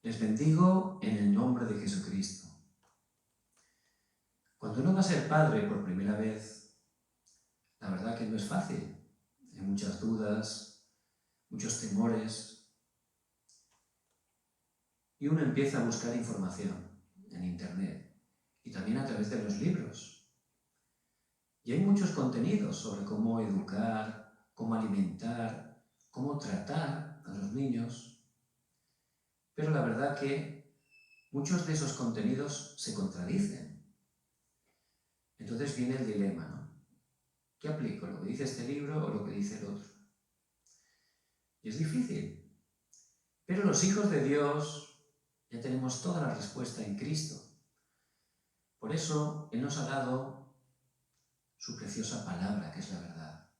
Les bendigo en el nombre de Jesucristo. Cuando uno va a ser padre por primera vez, la verdad que no es fácil. Hay muchas dudas, muchos temores. Y uno empieza a buscar información en Internet y también a través de los libros. Y hay muchos contenidos sobre cómo educar, cómo alimentar, cómo tratar a los niños. Pero la verdad que muchos de esos contenidos se contradicen. Entonces viene el dilema, ¿no? ¿Qué aplico? ¿Lo que dice este libro o lo que dice el otro? Y es difícil. Pero los hijos de Dios ya tenemos toda la respuesta en Cristo. Por eso Él nos ha dado su preciosa palabra, que es la verdad.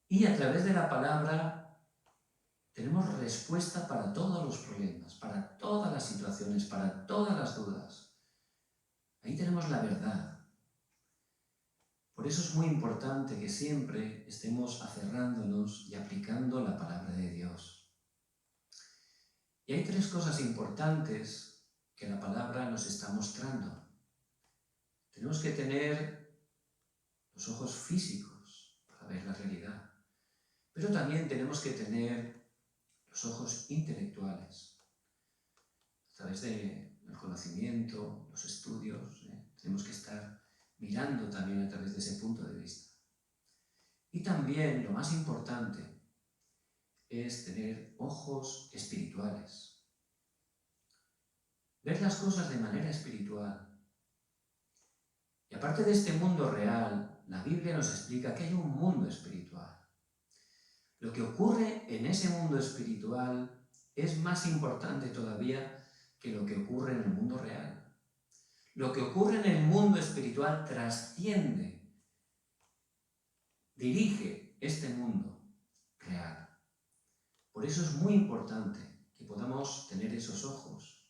Y a través de la palabra tenemos respuesta para todos los problemas, para todas las situaciones, para todas las dudas. Ahí tenemos la verdad. Por eso es muy importante que siempre estemos aferrándonos y aplicando la palabra de Dios. Y hay tres cosas importantes que la palabra nos está mostrando. Tenemos que tener los ojos físicos para ver la realidad, pero también tenemos que tener los ojos intelectuales. A través del conocimiento, los estudios, tenemos que estar mirando también a través de ese punto de vista. Y también, lo más importante, es tener ojos espirituales. Ver las cosas de manera espiritual. Y aparte de este mundo real, la Biblia nos explica que hay un mundo espiritual. Lo que ocurre en ese mundo espiritual es más importante todavía que lo que ocurre en el mundo real. Lo que ocurre en el mundo espiritual trasciende, dirige este mundo real. Por eso es muy importante que podamos tener esos ojos.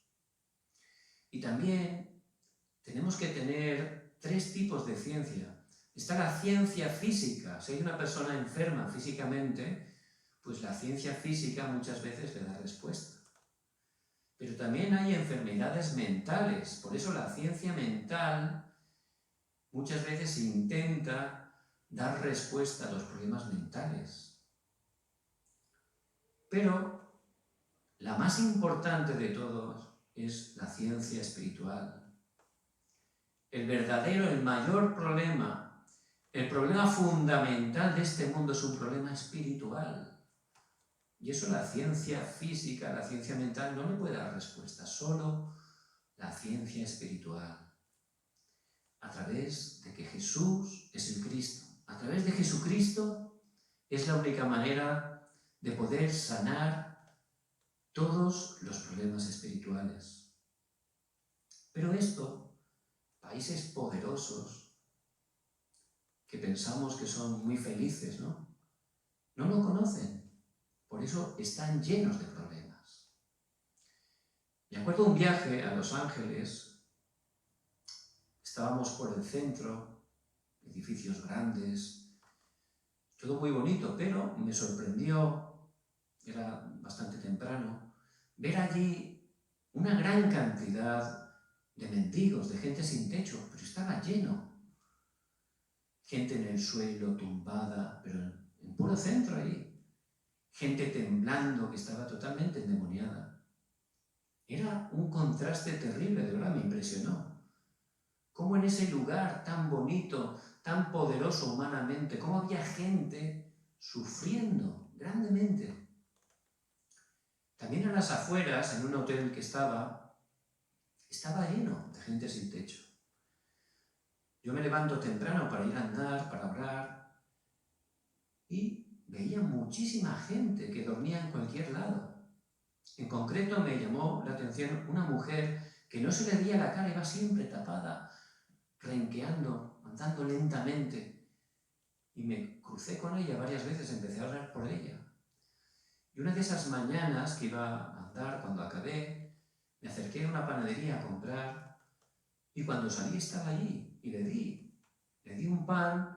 Y también tenemos que tener tres tipos de ciencia. Está la ciencia física. Si hay una persona enferma físicamente, pues la ciencia física muchas veces le da respuesta. Pero también hay enfermedades mentales. Por eso la ciencia mental muchas veces intenta dar respuesta a los problemas mentales. Pero la más importante de todos es la ciencia espiritual. El verdadero, el mayor problema, el problema fundamental de este mundo es un problema espiritual. Y eso la ciencia física, la ciencia mental no le puede dar respuesta, solo la ciencia espiritual. A través de que Jesús es el Cristo. A través de Jesucristo es la única manera de poder sanar todos los problemas espirituales. Pero esto, países poderosos que pensamos que son muy felices, ¿no? No lo conocen. Por eso están llenos de problemas. Me acuerdo un viaje a Los Ángeles. Estábamos por el centro, edificios grandes, todo muy bonito, pero me sorprendió, era bastante temprano, ver allí una gran cantidad de mendigos, de gente sin techo, pero estaba lleno. Gente en el suelo, tumbada, pero en puro centro ahí. Gente temblando, que estaba totalmente endemoniada. Era un contraste terrible, de verdad, me impresionó. Cómo en ese lugar tan bonito, tan poderoso humanamente, cómo había gente sufriendo grandemente. También a las afueras, en un hotel que estaba lleno de gente sin techo. Yo me levanto temprano para ir a andar, para orar, y veía muchísima gente que dormía en cualquier lado. En concreto me llamó la atención una mujer que no se le veía la cara, iba siempre tapada, renqueando, andando lentamente. Y me crucé con ella varias veces, empecé a orar por ella. Y una de esas mañanas que iba a andar, cuando acabé, me acerqué a una panadería a comprar, y cuando salí estaba allí, y le di un pan,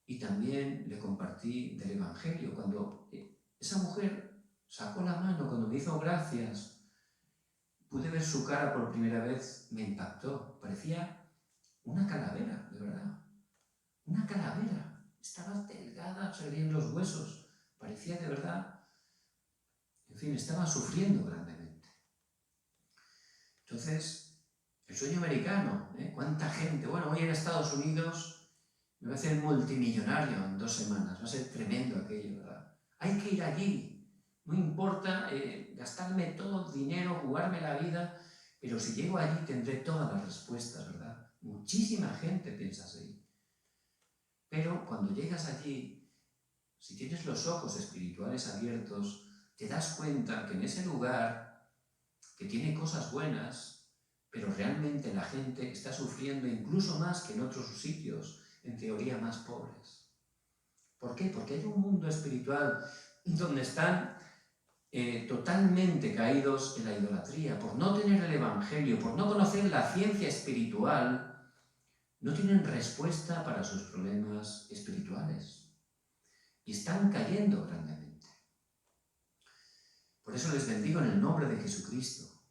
y también le compartí del Evangelio. Cuando esa mujer sacó la mano cuando me hizo gracias. Pude ver su cara por primera vez, me impactó. Parecía una calavera, de verdad. Una calavera. Estaba delgada, se veían los huesos. Parecía de verdad. En fin, estaba sufriendo grandemente. Entonces, el sueño americano, ¿cuánta gente? Bueno, voy a ir a Estados Unidos, me voy a hacer multimillonario en 2 semanas. Va a ser tremendo aquello, ¿verdad? Hay que ir allí. No importa gastarme todo el dinero, jugarme la vida, pero si llego allí tendré todas las respuestas, ¿verdad? Muchísima gente piensa así. Pero cuando llegas allí, si tienes los ojos espirituales abiertos, te das cuenta que en ese lugar, que tiene cosas buenas, pero realmente la gente está sufriendo incluso más que en otros sitios, en teoría más pobres. ¿Por qué? Porque hay un mundo espiritual donde están totalmente caídos en la idolatría, por no tener el Evangelio, por no conocer la ciencia espiritual, no tienen respuesta para sus problemas espirituales y están cayendo grandemente. Por eso les bendigo en el nombre de Jesucristo,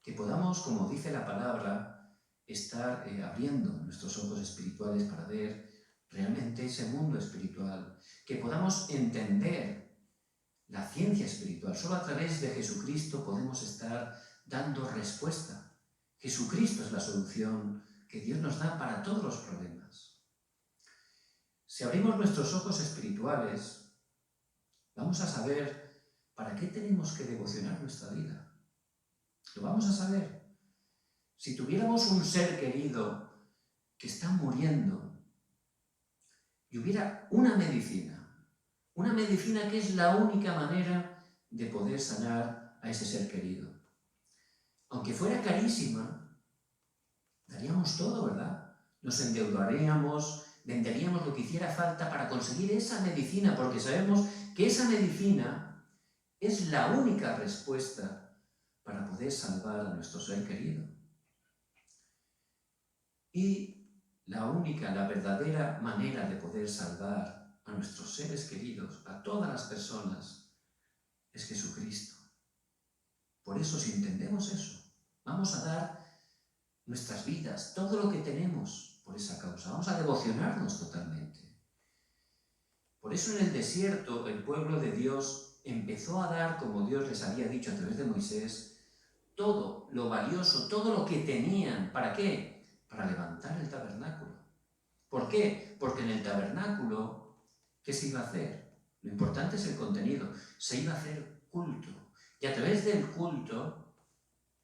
que podamos, como dice la palabra, estar abriendo nuestros ojos espirituales para ver realmente ese mundo espiritual, que podamos entender la ciencia espiritual. Solo a través de Jesucristo podemos estar dando respuesta. Jesucristo es la solución que Dios nos da para todos los problemas. Si abrimos nuestros ojos espirituales, vamos a saber para qué tenemos que devocionar nuestra vida. Lo vamos a saber. Si tuviéramos un ser querido que está muriendo y hubiera una medicina que es la única manera de poder sanar a ese ser querido. Aunque fuera carísima, daríamos todo, ¿verdad? Nos endeudaríamos, venderíamos lo que hiciera falta para conseguir esa medicina, porque sabemos que esa medicina es la única respuesta para poder salvar a nuestro ser querido. Y la verdadera manera de poder salvar a nuestros seres queridos, a todas las personas, es Jesucristo. Por eso, si entendemos eso, vamos a dar nuestras vidas, todo lo que tenemos por esa causa. Vamos a devocionarnos totalmente. Por eso en el desierto el pueblo de Dios empezó a dar, como Dios les había dicho a través de Moisés, todo lo valioso, todo lo que tenían. ¿Para qué? Para levantar el tabernáculo. ¿Por qué? Porque en el tabernáculo, ¿qué se iba a hacer? Lo importante es el contenido. Se iba a hacer culto. Y a través del culto,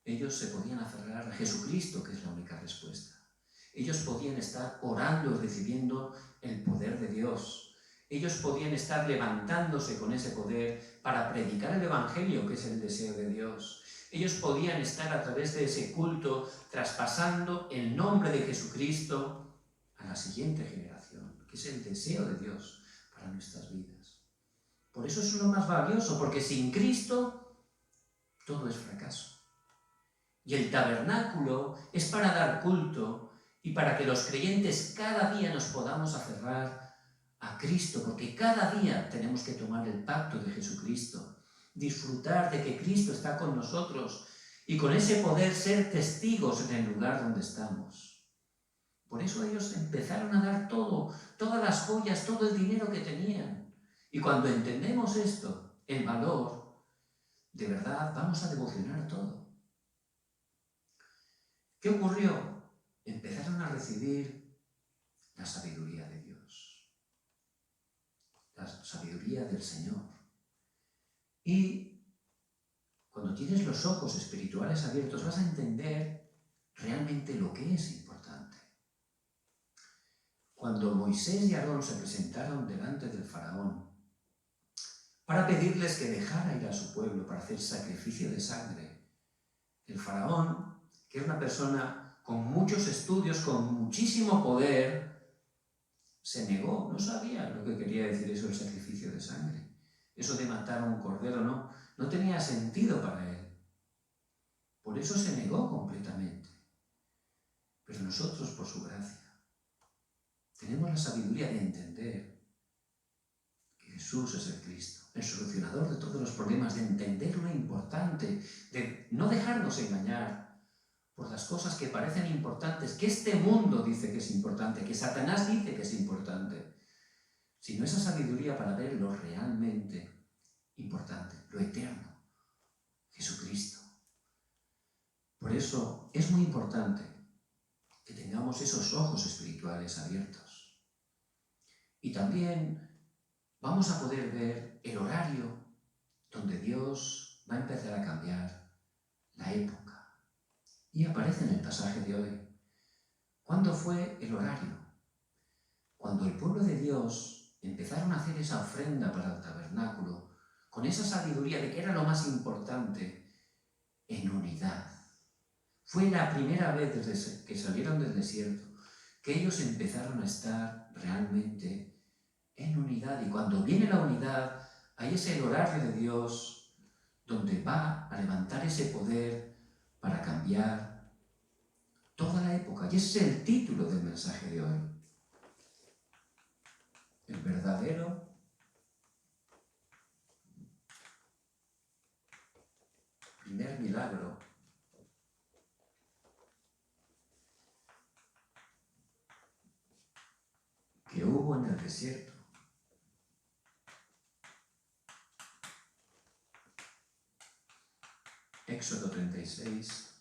ellos se podían aferrar a Jesucristo, que es la única respuesta. Ellos podían estar orando y recibiendo el poder de Dios. Ellos podían estar levantándose con ese poder para predicar el Evangelio, que es el deseo de Dios. Ellos podían estar a través de ese culto traspasando el nombre de Jesucristo a la siguiente generación, que es el deseo de Dios para nuestras vidas. Por eso es lo más valioso, porque sin Cristo todo es fracaso. Y el tabernáculo es para dar culto y para que los creyentes cada día nos podamos aferrar a Cristo, porque cada día tenemos que tomar el pacto de Jesucristo, disfrutar de que Cristo está con nosotros y con ese poder ser testigos en el lugar donde estamos. Por eso ellos empezaron a dar todo, todas las joyas, todo el dinero que tenían. Y cuando entendemos esto, el valor, de verdad vamos a devocionar todo. ¿Qué ocurrió? Empezaron a recibir la sabiduría de Dios, la sabiduría del Señor. Y cuando tienes los ojos espirituales abiertos vas a entender realmente lo que es importante. Cuando Moisés y Aarón se presentaron delante del faraón para pedirles que dejara ir a su pueblo para hacer sacrificio de sangre, el faraón, que era una persona con muchos estudios, con muchísimo poder, se negó, no sabía lo que quería decir eso, el sacrificio de sangre. Eso de matar a un cordero no tenía sentido para él. Por eso se negó completamente. Pero nosotros, por su gracia, tenemos la sabiduría de entender que Jesús es el Cristo, el solucionador de todos los problemas, de entender lo importante, de no dejarnos engañar por las cosas que parecen importantes, que este mundo dice que es importante, que Satanás dice que es importante, sino esa sabiduría para ver lo realmente importante, lo eterno, Jesucristo. Por eso es muy importante que tengamos esos ojos espirituales abiertos. Y también vamos a poder ver el horario donde Dios va a empezar a cambiar la época. Y aparece en el pasaje de hoy. ¿Cuándo fue el horario? Cuando el pueblo de Dios empezaron a hacer esa ofrenda para el tabernáculo, con esa sabiduría de que era lo más importante, en unidad. Fue la primera vez desde que salieron del desierto que ellos empezaron a estar realmente en unidad. Y cuando viene la unidad, ahí es el horario de Dios donde va a levantar ese poder para cambiar toda la época. Y ese es el título del mensaje de hoy. El verdadero primer milagro que hubo en el desierto. Éxodo 36,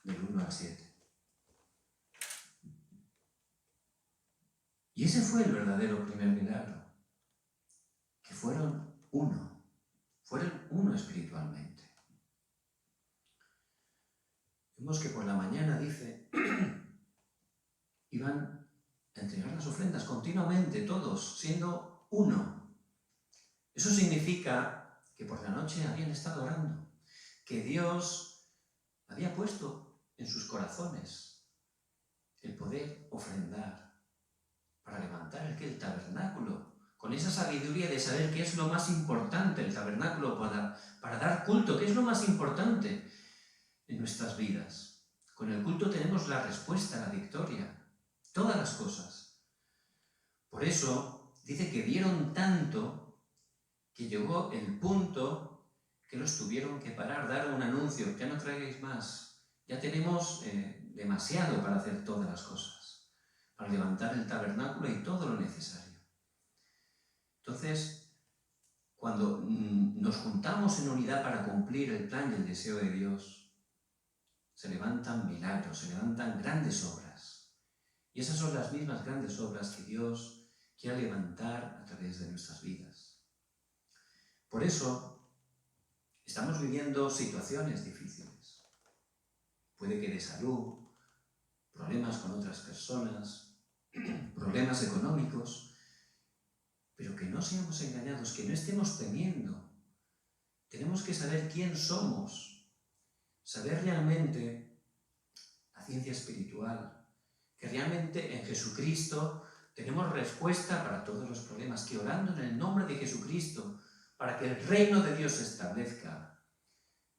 del 1 al 7. Y ese fue el verdadero primer milagro, que fueron uno espiritualmente. Vemos que por la mañana, dice, iban a entregar las ofrendas continuamente, todos, siendo uno. Eso significa que por la noche habían estado orando, que Dios había puesto en sus corazones el poder ofrendar para levantar aquel tabernáculo, con esa sabiduría de saber qué es lo más importante, el tabernáculo para dar culto, qué es lo más importante en nuestras vidas. Con el culto tenemos la respuesta, la victoria, todas las cosas. Por eso dice que dieron tanto que llegó el punto que los tuvieron que parar, dar un anuncio, ya no traigáis más, ya tenemos demasiado para hacer todas las cosas, para levantar el tabernáculo y todo lo necesario. Entonces, cuando nos juntamos en unidad para cumplir el plan y el deseo de Dios, se levantan milagros, se levantan grandes obras. Y esas son las mismas grandes obras que Dios quiere levantar a través de nuestras vidas. Por eso, estamos viviendo situaciones difíciles. Puede que de salud, problemas con otras personas, problemas económicos, pero que no seamos engañados, que no estemos temiendo. Tenemos que saber quién somos, saber realmente la ciencia espiritual, que realmente en Jesucristo tenemos respuesta para todos los problemas, que orando en el nombre de Jesucristo, para que el reino de Dios se establezca,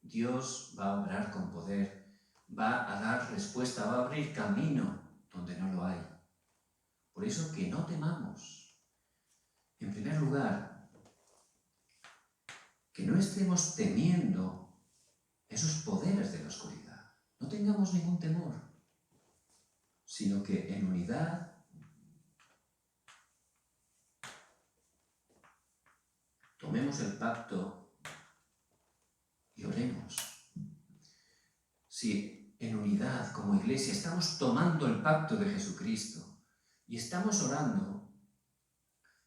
Dios va a obrar con poder, va a dar respuesta, va a abrir camino donde no lo hay. Por eso que no temamos. En primer lugar, que no estemos temiendo esos poderes de la oscuridad. No tengamos ningún temor, sino que en unidad tomemos el pacto y oremos. Si en unidad, como iglesia, estamos tomando el pacto de Jesucristo y estamos orando,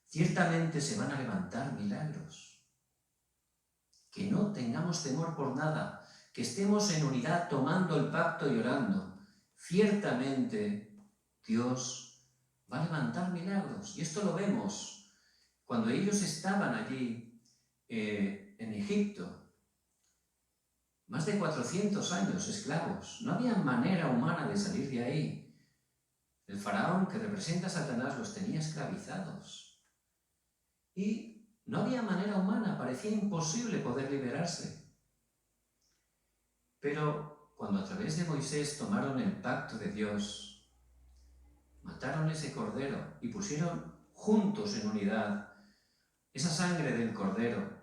ciertamente se van a levantar milagros. Que no tengamos temor por nada, que estemos en unidad tomando el pacto y orando. Ciertamente Dios va a levantar milagros. Y esto lo vemos cuando ellos estaban allí en Egipto. Más de 400 años esclavos. No había manera humana de salir de ahí. El faraón, que representa a Satanás, los tenía esclavizados. Y no había manera humana, parecía imposible poder liberarse. Pero cuando a través de Moisés tomaron el pacto de Dios, mataron ese cordero y pusieron juntos en unidad esa sangre del Cordero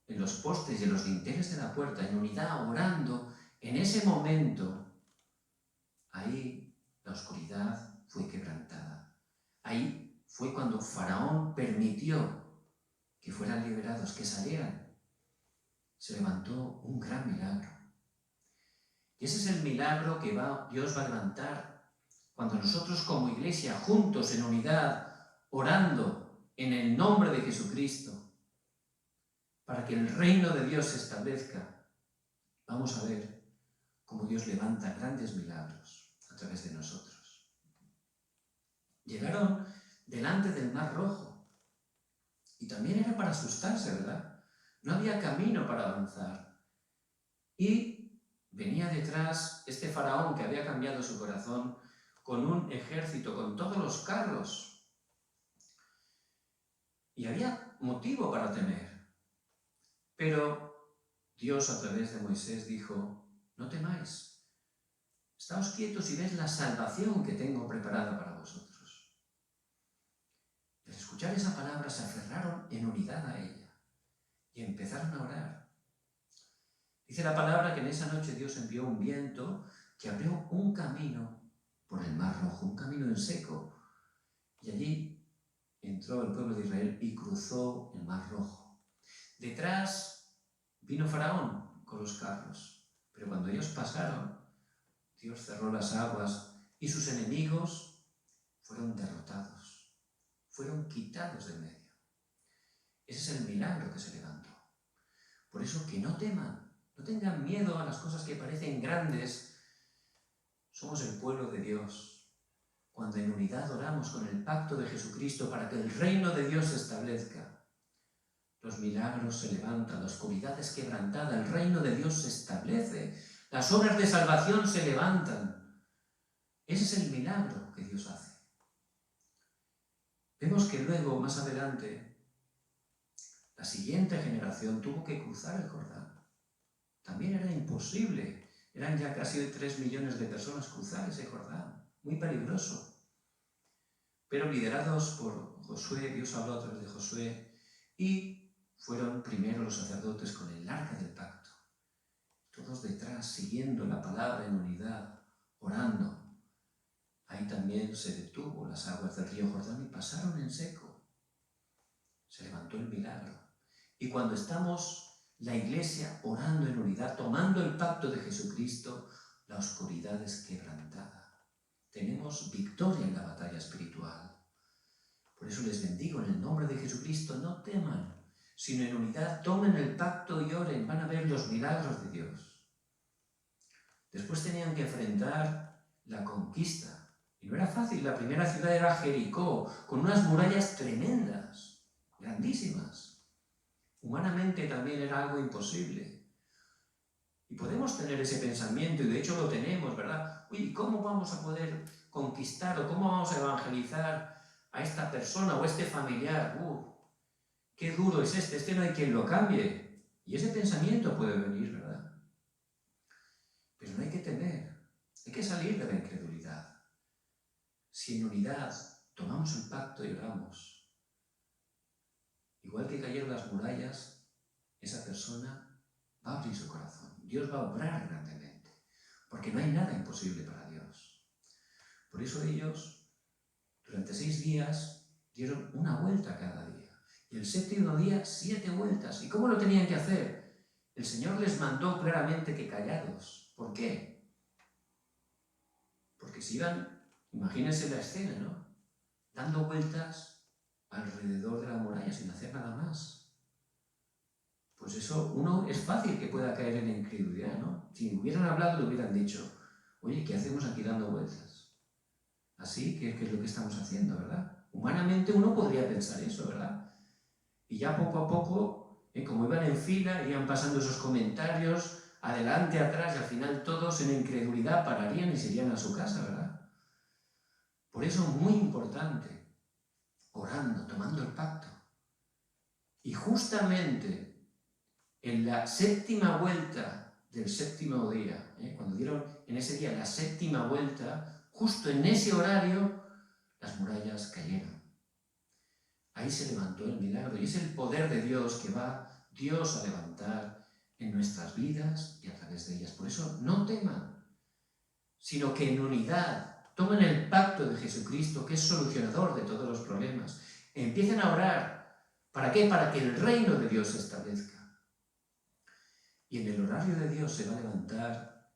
en los postes y en los dinteles de la puerta, en unidad, orando, en ese momento, ahí la oscuridad fue quebrantada. Ahí fue cuando Faraón permitió que fueran liberados, que salieran. Se levantó un gran milagro. Y ese es el milagro que Dios va a levantar cuando nosotros como iglesia, juntos en unidad, orando en el nombre de Jesucristo, para que el reino de Dios se establezca, vamos a ver cómo Dios levanta grandes milagros a través de nosotros. Llegaron delante del Mar Rojo y también era para asustarse, ¿verdad? No había camino para avanzar. Y venía detrás este faraón que había cambiado su corazón con un ejército, con todos los carros. Y había motivo para temer. Pero Dios a través de Moisés dijo, no temáis, estáos quietos y ves la salvación que tengo preparada para vosotros. Al escuchar esa palabra se aferraron en unidad a ella y empezaron a orar. Dice la palabra que en esa noche Dios envió un viento que abrió un camino por el Mar Rojo, un camino en seco, y allí entró el pueblo de Israel y cruzó el Mar Rojo. Detrás vino Faraón con los carros, pero cuando ellos pasaron, Dios cerró las aguas y sus enemigos fueron derrotados, fueron quitados de medio. Ese es el milagro que se levantó. Por eso que no teman, no tengan miedo a las cosas que parecen grandes. Somos el pueblo de Dios. Cuando en unidad oramos con el pacto de Jesucristo para que el reino de Dios se establezca, los milagros se levantan, la oscuridad es quebrantada, el reino de Dios se establece, las obras de salvación se levantan. Ese es el milagro que Dios hace. Vemos que luego, más adelante, la siguiente generación tuvo que cruzar el Jordán. También era imposible, eran ya casi 3 millones de personas cruzar ese Jordán, muy peligroso. Pero liderados por Josué, Dios habló a través de Josué, y fueron primero los sacerdotes con el arca del pacto, todos detrás, siguiendo la palabra en unidad, orando. Ahí también se detuvo las aguas del río Jordán y pasaron en seco. Se levantó el milagro. Y cuando estamos la iglesia orando en unidad, tomando el pacto de Jesucristo, la oscuridad es quebrantada. Tenemos victoria en la batalla espiritual. Por eso les bendigo en el nombre de Jesucristo, no teman, sino en unidad tomen el pacto y oren, van a ver los milagros de Dios. Después tenían que enfrentar la conquista. Y no era fácil, la primera ciudad era Jericó, con unas murallas tremendas, grandísimas. Humanamente también era algo imposible. Y podemos tener ese pensamiento, y de hecho lo tenemos, ¿verdad? Uy, ¿cómo vamos a poder conquistar o cómo vamos a evangelizar a esta persona o a este familiar? Qué duro es este no hay quien lo cambie. Y ese pensamiento puede venir, ¿verdad? Pero no hay que temer, hay que salir de la incredulidad. Si en unidad tomamos el pacto y oramos, igual que cayeron las murallas, esa persona va a abrir su corazón. Dios va a obrar grandemente, porque no hay nada imposible para Dios. Por eso ellos, durante 6 días, dieron una vuelta cada día. Y el 7º día, 7 vueltas. ¿Y cómo lo tenían que hacer? El Señor les mandó claramente que callados. ¿Por qué? Porque si iban, imagínense la escena, ¿no? Dando vueltas alrededor de la muralla sin hacer nada más. Pues eso, uno es fácil que pueda caer en la incredulidad, ¿no? Si hubieran hablado, le hubieran dicho, oye, ¿qué hacemos aquí dando vueltas? Así, ¿qué es lo que estamos haciendo, verdad? Humanamente uno podría pensar eso, ¿verdad? Y ya poco a poco, como iban en fila, iban pasando esos comentarios, adelante, atrás, y al final todos en incredulidad pararían y se irían a su casa, ¿verdad? Por eso es muy importante, orando, tomando el pacto. Y justamente en la 7ª vuelta del 7º día, cuando dieron en ese día la 7ª vuelta, justo en ese horario, las murallas cayeron. ahí se levantó el milagro. Y es el poder de Dios que va Dios a levantar en nuestras vidas y a través de ellas. Por eso no teman, sino que en unidad tomen el pacto de Jesucristo, que es solucionador de todos los problemas. Empiecen a orar. ¿Para qué? Para que el reino de Dios se establezca. Y en el horario de Dios se va a levantar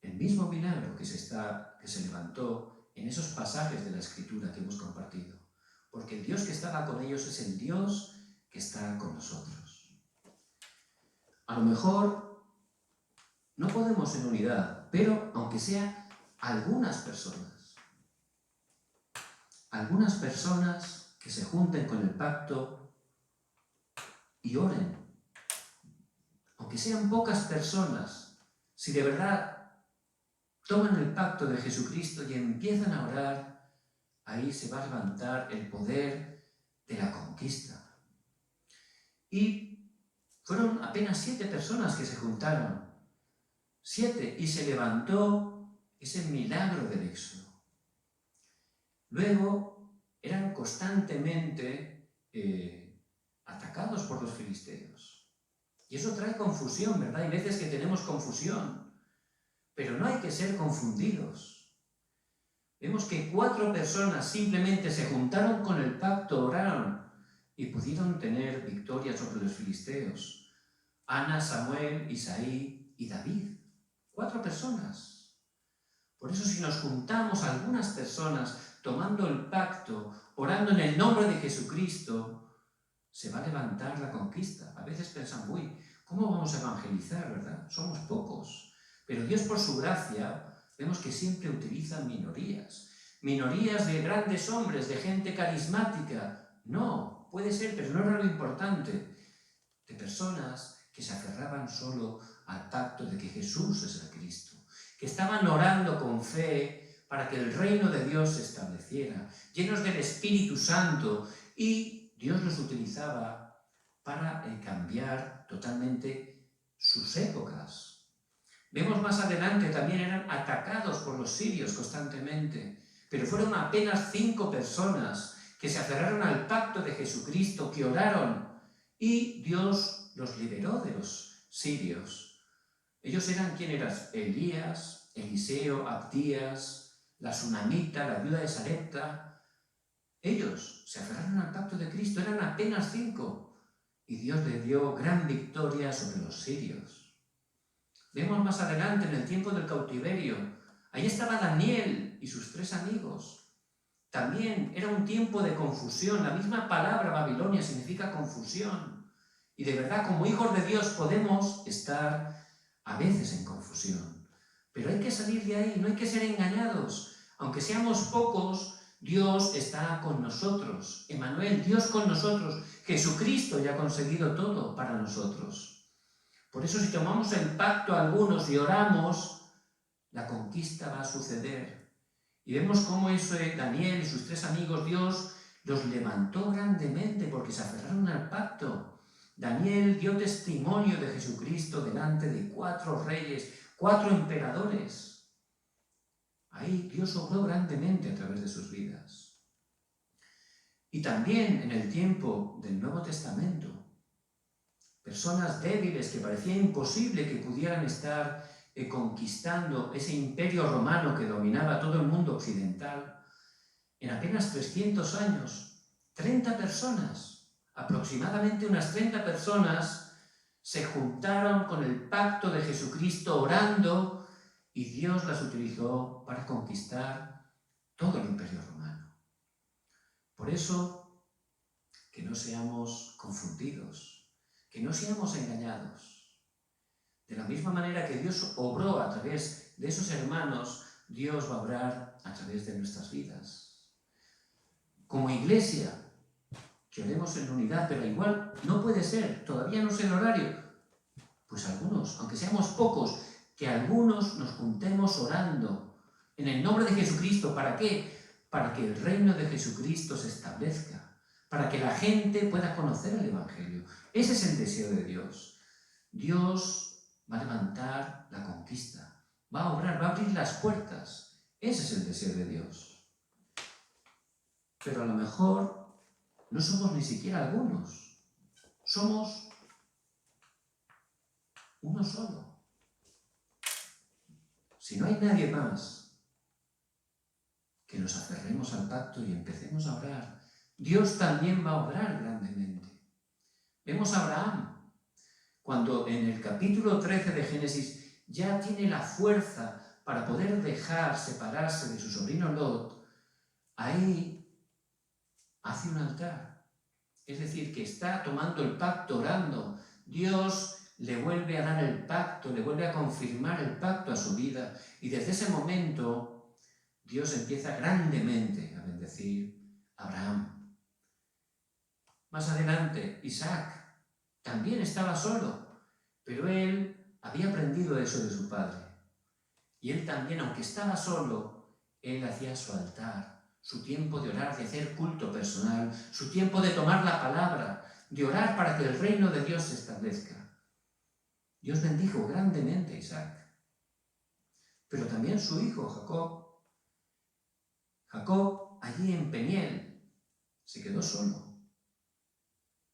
el mismo milagro que se levantó en esos pasajes de la Escritura que hemos compartido. Porque el Dios que estaba con ellos es el Dios que está con nosotros. A lo mejor no podemos en unidad, pero aunque sea algunas personas que se junten con el pacto y oren, aunque sean pocas personas, si de verdad toman el pacto de Jesucristo y empiezan a orar, ahí se va a levantar el poder de la conquista. Y fueron apenas 7 personas que se juntaron, 7, y se levantó ese milagro del Éxodo. Luego eran constantemente atacados por los filisteos. Y eso trae confusión, ¿verdad? Hay veces que tenemos confusión, pero no hay que ser confundidos. Vemos que 4 personas simplemente se juntaron con el pacto, oraron y pudieron tener victoria sobre los filisteos. Ana, Samuel, Isaí y David. 4 personas. Por eso si nos juntamos algunas personas tomando el pacto, orando en el nombre de Jesucristo, se va a levantar la conquista. A veces pensan, uy, ¿cómo vamos a evangelizar, verdad? Somos pocos. Pero Dios, por su gracia, vemos que siempre utiliza minorías. Minorías de grandes hombres, de gente carismática. No, puede ser, pero no era lo importante. De personas que se aferraban solo al pacto de que Jesús es el Cristo. Que estaban orando con fe para que el reino de Dios se estableciera. Llenos del Espíritu Santo. Y Dios los utilizaba para cambiar totalmente sus épocas. Vemos más adelante, también eran atacados por los sirios constantemente, pero fueron apenas 5 personas que se aferraron al pacto de Jesucristo, que oraron, y Dios los liberó de los sirios. Ellos eran, ¿quién eran? Elías, Eliseo, Abdías, la Sunamita, la viuda de Sarepta. Ellos se aferraron al pacto de Cristo, eran apenas 5, y Dios les dio gran victoria sobre los sirios. Vemos más adelante, en el tiempo del cautiverio, ahí estaba Daniel y sus 3 amigos. También era un tiempo de confusión. La misma palabra Babilonia significa confusión. Y de verdad, como hijos de Dios, podemos estar a veces en confusión. Pero hay que salir de ahí, no hay que ser engañados. Aunque seamos pocos, Dios está con nosotros. Emmanuel, Dios con nosotros. Jesucristo ya ha conseguido todo para nosotros. Por eso si tomamos el pacto algunos y oramos, la conquista va a suceder. Y vemos cómo eso Daniel y sus 3 amigos, Dios los levantó grandemente porque se aferraron al pacto. Daniel dio testimonio de Jesucristo delante de 4 reyes, 4 emperadores. Ahí Dios obró grandemente a través de sus vidas. Y también en el tiempo del Nuevo Testamento, personas débiles que parecía imposible que pudieran estar conquistando ese imperio romano que dominaba todo el mundo occidental. En apenas 300 años, 30 personas, aproximadamente unas 30 personas, se juntaron con el pacto de Jesucristo orando y Dios las utilizó para conquistar todo el imperio romano. Por eso, que no seamos confundidos. Que no seamos engañados. De la misma manera que Dios obró a través de esos hermanos, Dios va a obrar a través de nuestras vidas. Como iglesia, que oremos en unidad, pero igual no puede ser, todavía no es el horario. Pues algunos, aunque seamos pocos, que algunos nos juntemos orando en el nombre de Jesucristo. ¿Para qué? Para que el reino de Jesucristo se establezca. Para que la gente pueda conocer el Evangelio. Ese es el deseo de Dios. Dios va a levantar la conquista, va a obrar, va a abrir las puertas. Ese es el deseo de Dios. Pero a lo mejor no somos ni siquiera algunos. Somos uno solo. Si no hay nadie más, que nos aferremos al pacto y empecemos a orar. Dios también va a obrar grandemente. Vemos a Abraham, cuando en el capítulo 13 de Génesis ya tiene la fuerza para poder separarse de su sobrino Lot, ahí hace un altar. Es decir, que está tomando el pacto, orando. Dios le vuelve a dar el pacto, le vuelve a confirmar el pacto a su vida. Y desde ese momento, Dios empieza grandemente a bendecir a Abraham. Más adelante, Isaac también estaba solo, pero él había aprendido eso de su padre. Y él también, aunque estaba solo, él hacía su altar, su tiempo de orar, de hacer culto personal, su tiempo de tomar la palabra, de orar para que el reino de Dios se establezca. Dios bendijo grandemente a Isaac, pero también su hijo Jacob. Jacob, allí en Peniel, se quedó solo.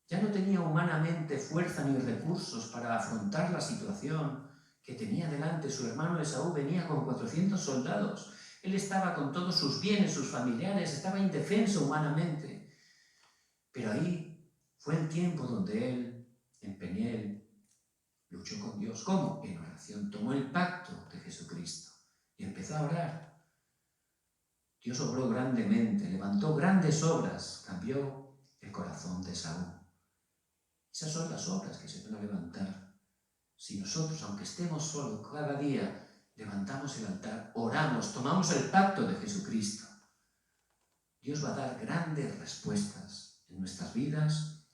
Ya no tenía humanamente fuerza ni recursos para afrontar la situación que tenía delante. Su hermano Esaú venía con 400 soldados. Él estaba con todos sus bienes, sus familiares, estaba indefenso humanamente. Pero ahí fue el tiempo donde él, en Peniel, luchó con Dios. ¿Cómo? En oración. Tomó el pacto de Jesucristo y empezó a orar. Dios obró grandemente, levantó grandes obras, cambió el corazón de Esaú. Esas son las obras que se van a levantar. Si nosotros, aunque estemos solos, cada día levantamos el altar, oramos, tomamos el pacto de Jesucristo, Dios va a dar grandes respuestas en nuestras vidas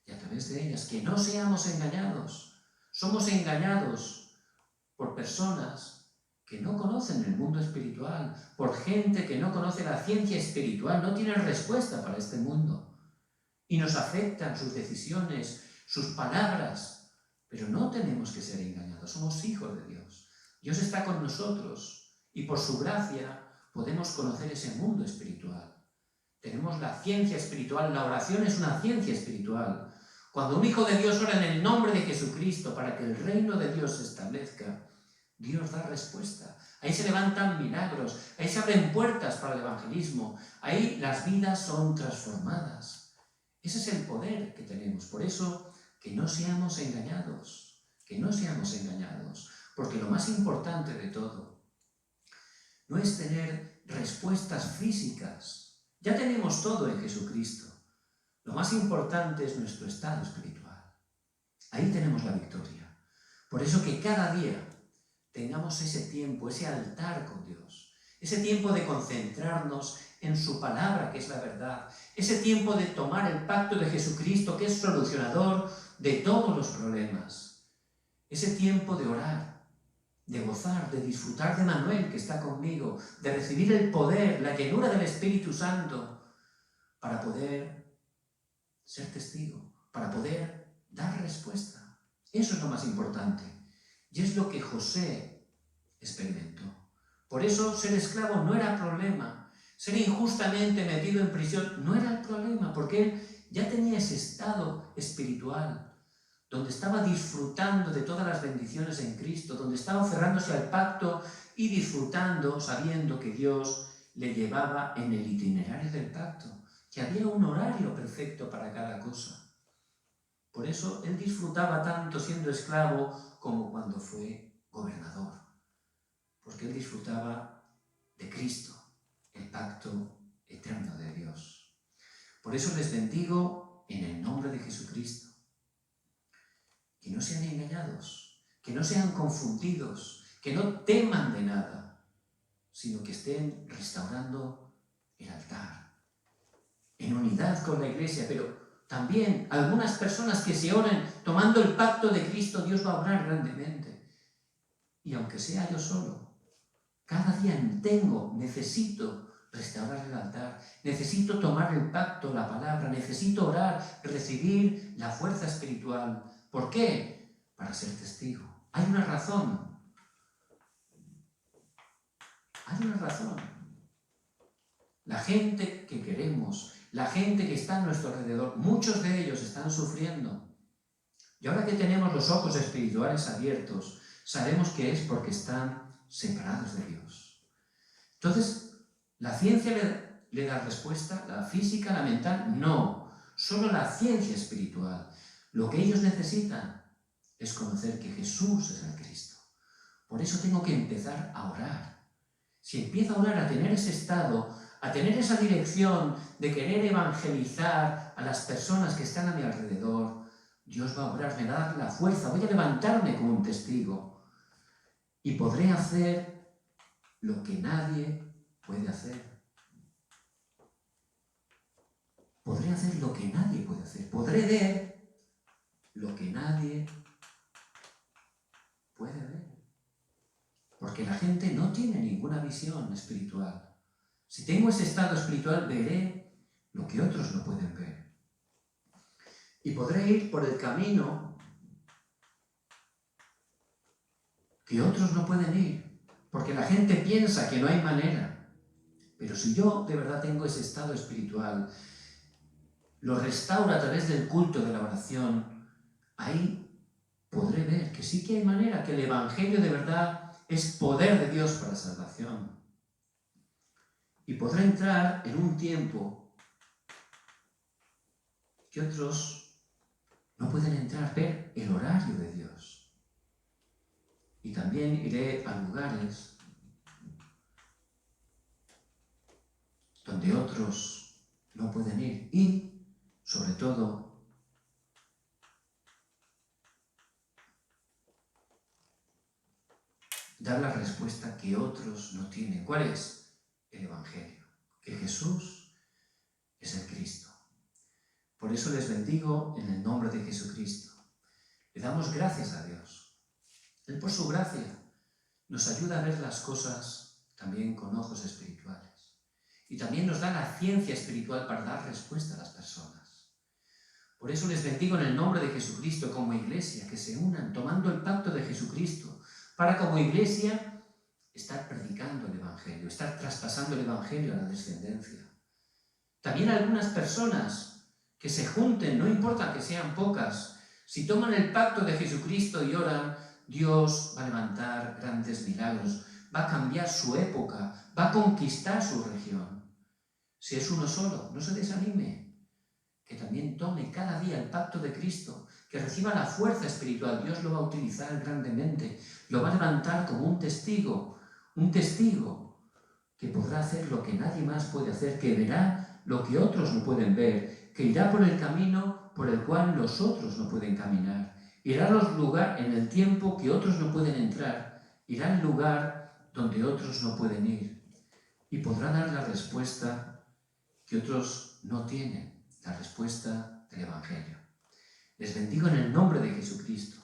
y a través de ellas. Que no seamos engañados. Somos engañados por personas que no conocen el mundo espiritual, por gente que no conoce la ciencia espiritual, no tienen respuesta para este mundo. Y nos afectan sus decisiones, sus palabras, pero no tenemos que ser engañados, somos hijos de Dios. Dios está con nosotros y por su gracia podemos conocer ese mundo espiritual. Tenemos la ciencia espiritual, la oración es una ciencia espiritual. Cuando un hijo de Dios ora en el nombre de Jesucristo para que el reino de Dios se establezca, Dios da respuesta. Ahí se levantan milagros, ahí se abren puertas para el evangelismo, ahí las vidas son transformadas. Ese es el poder que tenemos. Por eso, que no seamos engañados, porque lo más importante de todo no es tener respuestas físicas. Ya tenemos todo en Jesucristo. Lo más importante es nuestro estado espiritual. Ahí tenemos la victoria. Por eso que cada día tengamos ese tiempo, ese altar con Dios, ese tiempo de concentrarnos en su palabra, que es la verdad, ese tiempo de tomar el pacto de Jesucristo, que es solucionador de todos los problemas, ese tiempo de orar, de gozar, de disfrutar de Manuel, que está conmigo, de recibir el poder, la llenura del Espíritu Santo, para poder ser testigo, para poder dar respuesta. Eso es lo más importante. Y es lo que José experimentó. Por eso ser esclavo no era problema. Ser injustamente metido en prisión no era el problema, porque él ya tenía ese estado espiritual, donde estaba disfrutando de todas las bendiciones en Cristo, donde estaba aferrándose al pacto y disfrutando, sabiendo que Dios le llevaba en el itinerario del pacto, que había un horario perfecto para cada cosa. Por eso él disfrutaba tanto siendo esclavo como cuando fue gobernador, porque él disfrutaba de Cristo, el pacto eterno de Dios. Por eso les bendigo en el nombre de Jesucristo. Que no sean engañados, que no sean confundidos, que no teman de nada, sino que estén restaurando el altar, en unidad con la iglesia, pero también algunas personas que se oren tomando el pacto de Cristo, Dios va a obrar grandemente. Y aunque sea yo solo, cada día necesito restaurar el altar, necesito tomar el pacto, la palabra, necesito orar, recibir la fuerza espiritual. ¿Por qué? Para ser testigo. Hay una razón. Hay una razón. La gente que queremos, la gente que está a nuestro alrededor, muchos de ellos están sufriendo. Y ahora que tenemos los ojos espirituales abiertos, sabemos que es porque están separados de Dios. Entonces, ¿la ciencia le da respuesta? ¿La física, la mental? No, solo la ciencia espiritual. Lo que ellos necesitan es conocer que Jesús es el Cristo. Por eso tengo que empezar a orar. Si empiezo a orar, a tener ese estado, a tener esa dirección de querer evangelizar a las personas que están a mi alrededor, Dios va a obrar, me va a dar la fuerza, voy a levantarme como un testigo y podré hacer lo que nadie puede hacer. Podré hacer lo que nadie puede hacer. Podré ver lo que nadie puede ver. Porque la gente no tiene ninguna visión espiritual. Si tengo ese estado espiritual, veré lo que otros no pueden ver. Y podré ir por el camino que otros no pueden ir. Porque la gente piensa que no hay manera. Pero si yo de verdad tengo ese estado espiritual, lo restauro a través del culto de la oración, ahí podré ver que sí que hay manera, que el Evangelio de verdad es poder de Dios para salvación. Y podré entrar en un tiempo que otros no pueden entrar, ver el horario de Dios. Y también iré a lugares donde otros no pueden ir. Y, sobre todo, dar la respuesta que otros no tienen. ¿Cuál es? El Evangelio. Que Jesús es el Cristo. Por eso les bendigo en el nombre de Jesucristo. Le damos gracias a Dios. Él, por su gracia, nos ayuda a ver las cosas también con ojos espirituales. Y también nos da la ciencia espiritual para dar respuesta a las personas. Por eso les bendigo en el nombre de Jesucristo como iglesia, que se unan tomando el pacto de Jesucristo, para como iglesia estar predicando el Evangelio, estar traspasando el Evangelio a la descendencia. También algunas personas que se junten, no importa que sean pocas, si toman el pacto de Jesucristo y oran, Dios va a levantar grandes milagros, va a cambiar su época, va a conquistar su región. Si es uno solo, no se desanime, que también tome cada día el pacto de Cristo, que reciba la fuerza espiritual. Dios lo va a utilizar grandemente, lo va a levantar como un testigo que podrá hacer lo que nadie más puede hacer, que verá lo que otros no pueden ver, que irá por el camino por el cual los otros no pueden caminar, irá a los lugares en el tiempo que otros no pueden entrar, irá al lugar donde otros no pueden ir y podrá dar la respuesta que otros no tienen, la respuesta del Evangelio. Les bendigo en el nombre de Jesucristo,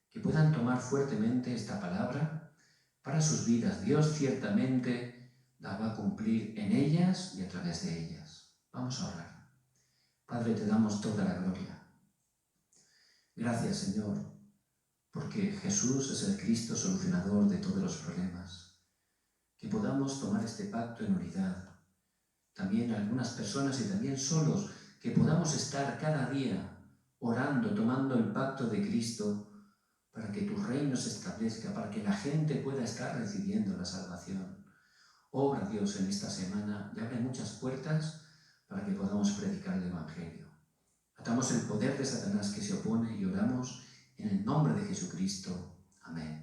que puedan tomar fuertemente esta palabra para sus vidas. Dios ciertamente la va a cumplir en ellas y a través de ellas. Vamos a orar. Padre, te damos toda la gloria. Gracias, Señor, porque Jesús es el Cristo solucionador de todos los problemas. Que podamos tomar este pacto en unidad. También algunas personas y también solos, que podamos estar cada día orando, tomando el pacto de Cristo, para que tu reino se establezca, para que la gente pueda estar recibiendo la salvación. Obra, Dios, en esta semana y abre muchas puertas para que podamos predicar el Evangelio. Atamos el poder de Satanás que se opone y oramos en el nombre de Jesucristo. Amén.